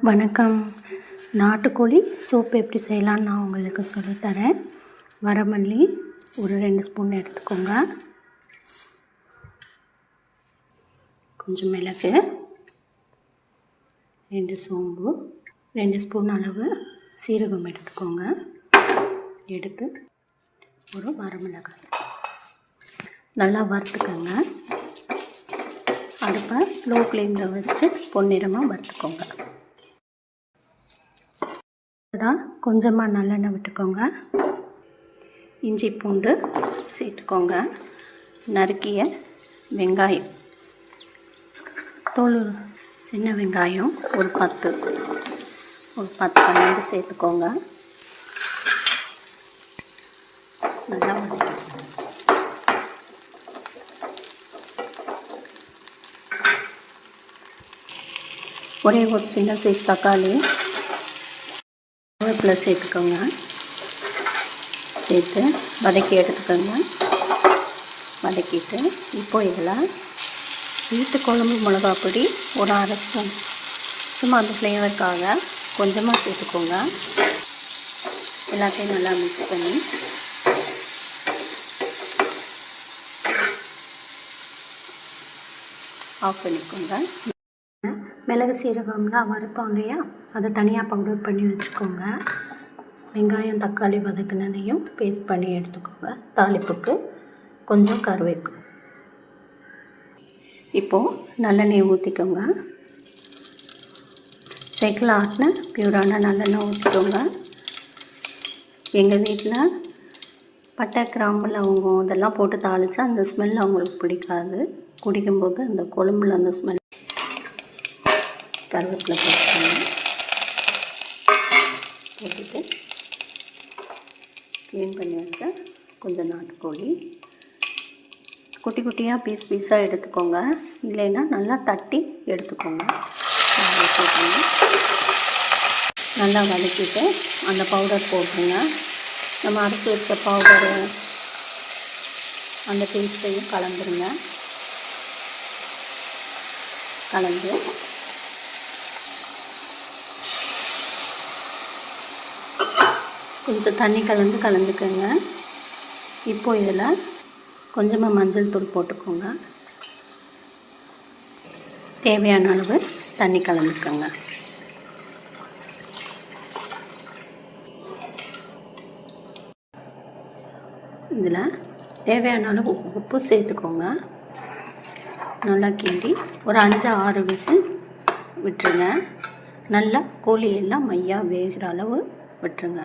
வணக்கம். நாட்டுக்கோழி சூப் எப்படி செய்யலான்னு நான் உங்களுக்கு சொல்லித்தரேன். வரமல்லி ஒரு 2 ஸ்பூன் எடுத்துக்கோங்க. கொஞ்சம் மிளகு, 2 சோம்பு, 2 ஸ்பூன் அளவு சீரகம் எடுத்துக்கோங்க. எடுத்து ஒரு வரமிளகாய் நல்லா வறுத்துக்கோங்க. அடுப்பை லோ ஃப்ளேமில் வச்சு பொன்னிறமாக வறுத்துக்கோங்க. அதான் கொஞ்சமாக நல்லெண்ணெய் விட்டுக்கோங்க. இஞ்சி பூண்டு சேர்த்துக்கோங்க. நறுக்கிய வெங்காயம், தோல் சின்ன வெங்காயம் ஒரு 10-12 சேர்த்துக்கோங்க. நல்லா வதக்கிக்கோங்க. ஒரே ஒரு சின்ன சைஸ் தக்காளி கருவேப்பிலை சேர்த்துக்கோங்க. சேர்த்து வதக்கி எடுத்துக்கோங்க. வதக்கிட்டு இப்போ இதில் வீட்டு குழம்பு மிளகாப்பொடி ஒரு 1/2 ஸ்பூன் சும்மா அந்த ஃப்ளேவருக்காக கொஞ்சமாக சேர்த்துக்கோங்க. எல்லாத்தையும் நல்லா மிக்ஸ் பண்ணி ஆஃப் பண்ணிக்கோங்க. மிளகு சீரகம்லாம் வறுத்தோம் இல்லையா, அதை தனியாக பவுடர் பண்ணி வச்சுக்கோங்க. வெங்காயம் தக்காளி வதக்கினதையும் பேஸ்ட் பண்ணி எடுத்துக்கோங்க. தாளிப்புக்கு கொஞ்சம் கருவேப்பிலை. இப்போது நல்லெண்ணெய் ஊற்றிக்கோங்க. சைக்கிள் ஆட்டின பியூரான நல்லெண்ணெய் ஊற்றிக்கோங்க. எங்கள் வீட்டில் பட்டை, கிராம்பு, லவங்கம் இதெல்லாம் போட்டு தாளித்தா அந்த ஸ்மெல் அவங்களுக்கு பிடிக்காது. குடிக்கும்போது அந்த குழம்புல அந்த ஸ்மெல். கருவேப்பிலை போட்டுட்டு க்ளீன் பண்ணி வச்சா கொஞ்சம் நாட்டுக்கோழி குட்டி குட்டியாக பீஸாக எடுத்துக்கோங்க. இல்லைன்னா நல்லா தட்டி எடுத்துக்கோங்க. நல்லா வதக்கிட்டு அந்த பவுடர் போட்டுருங்க. நம்ம அரைச்சி வச்ச பவுடரு அந்த பேஸ்ட்டையும் கலந்துருங்க. கலந்து கொஞ்சம் தண்ணி கலந்துக்கோங்க. இப்போது இதில் கொஞ்சமாக மஞ்சள் தூள் போட்டுக்கோங்க. தேவையான அளவு தண்ணி கலந்துக்கோங்க. இதில் தேவையான அளவு உப்பு சேர்த்துக்கோங்க. நல்லா கிண்டி ஒரு 5-6 விசில் விட்டுருங்க. நல்லா கோழி எல்லாம் மையாக வேகிற அளவு விட்டுருங்க.